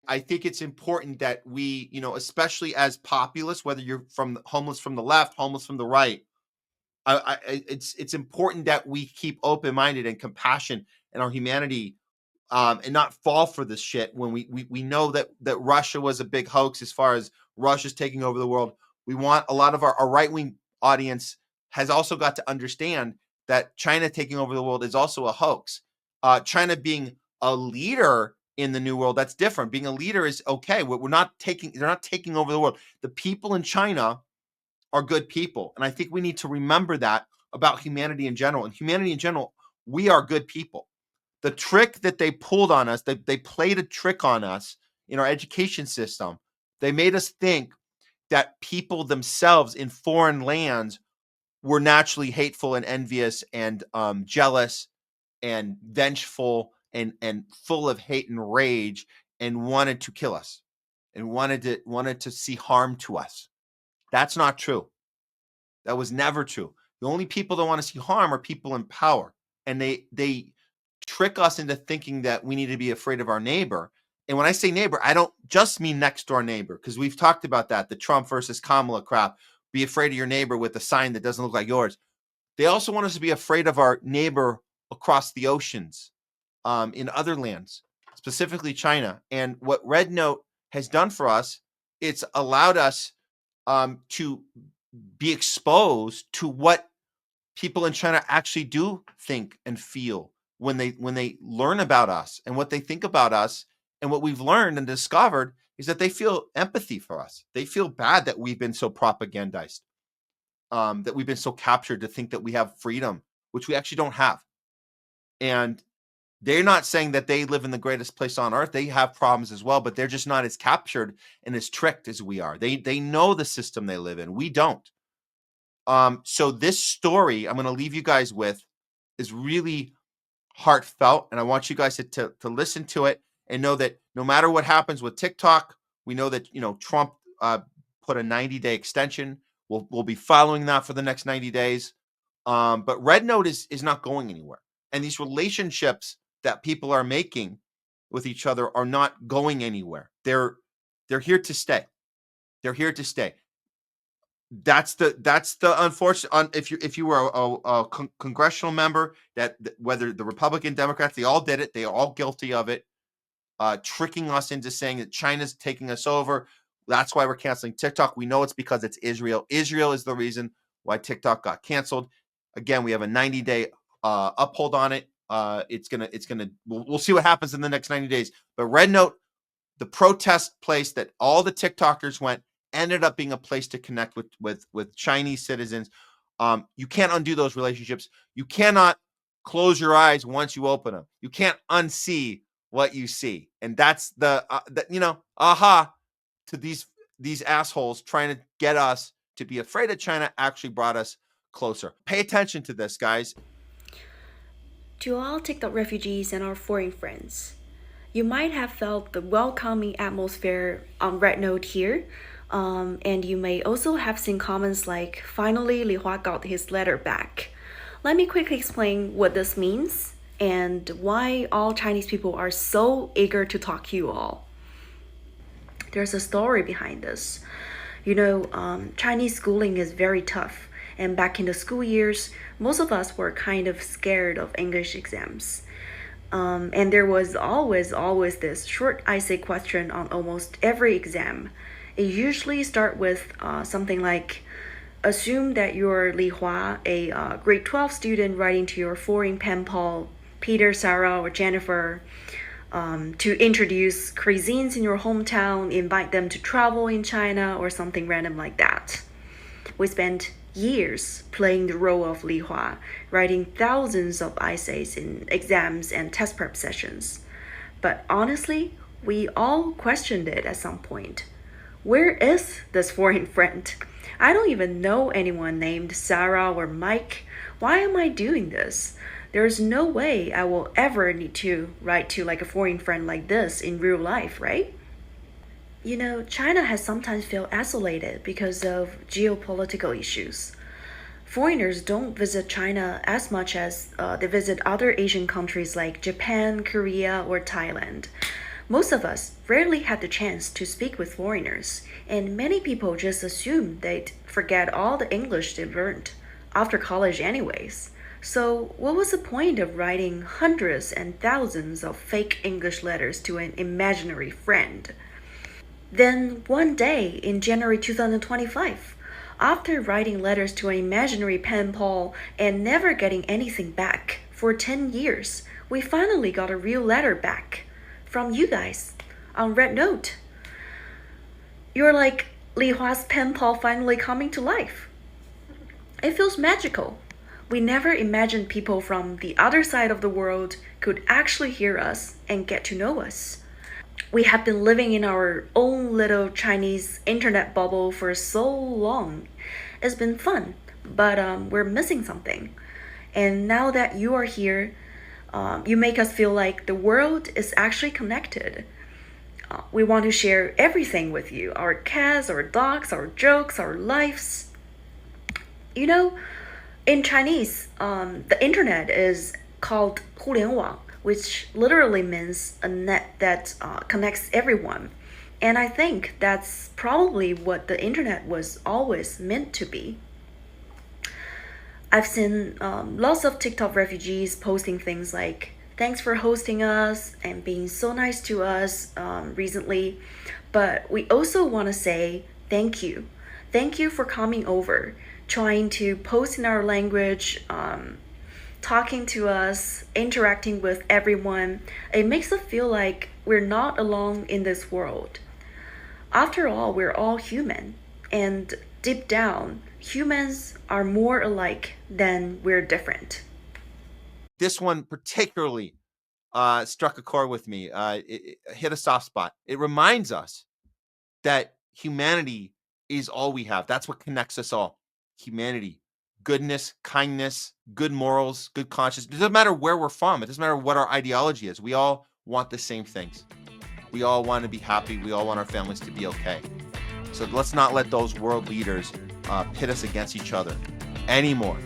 I think it's important that we, especially as populists, whether you're homeless from the left, homeless from the right, it's important that we keep open minded and compassion and our humanity, and not fall for this shit when we know that Russia was a big hoax as far as Russia's taking over the world. We want a lot of our right wing audience has also got to understand that China taking over the world is also a hoax. China being a leader in the new world, that's different. Being a leader is okay. They're not taking over the world. The people in China are good people. And I think we need to remember that about humanity in general. And humanity in general, we are good people. The trick that they pulled on us, they played a trick on us in our education system. They made us think that people themselves in foreign lands were naturally hateful and envious and jealous and vengeful and full of hate and rage and wanted to kill us and wanted to see harm to us. That's not true. That was never true. The only people that want to see harm are people in power, and they trick us into thinking that we need to be afraid of our neighbor. And when I say neighbor, I don't just mean next door neighbor, because we've talked about that, the Trump versus Kamala crap. Be afraid of your neighbor with a sign that doesn't look like yours. They also want us to be afraid of our neighbor across the oceans, in other lands, specifically China. And what RedNote has done for us, it's allowed us to be exposed to what people in China actually do think and feel when they learn about us and what they think about us. And what we've learned and discovered is that they feel empathy for us. They feel bad that we've been so propagandized, that we've been so captured to think that we have freedom, which we actually don't have. And they're not saying that they live in the greatest place on earth. They have problems as well, but they're just not as captured and as tricked as we are. They know the system they live in. We don't. So this story I'm going to leave you guys with is really heartfelt, and I want you guys to listen to it and know that no matter what happens with TikTok, we know that Trump put a 90-day extension. We'll be following that for the next 90 days. But RedNote is not going anywhere, and these relationships that people are making with each other are not going anywhere. They're here to stay. They're here to stay. That's the unfortunate. If you were a congressional member, that whether the Republican, Democrats, they all did it. They are all guilty of it, tricking us into saying that China's taking us over. That's why we're canceling TikTok. We know it's because it's Israel. Israel is the reason why TikTok got canceled. Again, we have a 90-day uphold on it. We'll see what happens in the next 90 days. But RedNote, the protest place that all the TikTokers went, ended up being a place to connect with Chinese citizens. You can't undo those relationships. You cannot close your eyes once you open them. You can't unsee what you see. And that's aha to these assholes trying to get us to be afraid of China actually brought us closer. Pay attention to this, guys. To all TikTok refugees and our foreign friends, you might have felt the welcoming atmosphere on RedNote here, and you may also have seen comments like, finally, Li Hua got his letter back. Let me quickly explain what this means and why all Chinese people are so eager to talk to you all. There's a story behind this. Chinese schooling is very tough, and back in the school years, most of us were kind of scared of English exams. And there was always this short essay question on almost every exam. It usually start with something like, assume that you're Li Hua, a grade 12 student writing to your foreign pen pal, Peter, Sarah, or Jennifer, to introduce cuisines in your hometown, invite them to travel in China, or something random like that. We spent years playing the role of Li Hua, writing thousands of essays in exams and test prep sessions. But honestly, we all questioned it at some point. Where is this foreign friend? I don't even know anyone named Sarah or Mike. Why am I doing this? There's no way I will ever need to write to like a foreign friend like this in real life, right? China has sometimes felt isolated because of geopolitical issues. Foreigners don't visit China as much as they visit other Asian countries like Japan, Korea, or Thailand. Most of us rarely had the chance to speak with foreigners, and many people just assumed they'd forget all the English they learned after college, anyways. So, what was the point of writing hundreds and thousands of fake English letters to an imaginary friend? Then, one day in January 2025, after writing letters to an imaginary pen pal and never getting anything back for 10 years, we finally got a real letter back from you guys on RedNote. You're like Li Hua's pen pal finally coming to life. It feels magical. We never imagined people from the other side of the world could actually hear us and get to know us. We have been living in our own little Chinese internet bubble for so long. It's been fun, but we're missing something. And now that you are here, you make us feel like the world is actually connected. We want to share everything with you, our cats, our dogs, our jokes, our lives. You know, in Chinese, the internet is called 互联网, which literally means a net that connects everyone. And I think that's probably what the internet was always meant to be. I've seen lots of TikTok refugees posting things like, thanks for hosting us and being so nice to us recently. But we also want to say thank you. Thank you for coming over, trying to post in our language, talking to us, interacting with everyone. It makes us feel like we're not alone in this world. After all, we're all human. And deep down, humans are more alike than we're different. This one particularly struck a chord with me. It hit a soft spot. It reminds us that humanity is all we have. That's what connects us all. Humanity, goodness, kindness, good morals, good conscience. It doesn't matter where we're from. It doesn't matter what our ideology is. We all want the same things. We all want to be happy. We all want our families to be okay. So let's not let those world leaders pit us against each other anymore.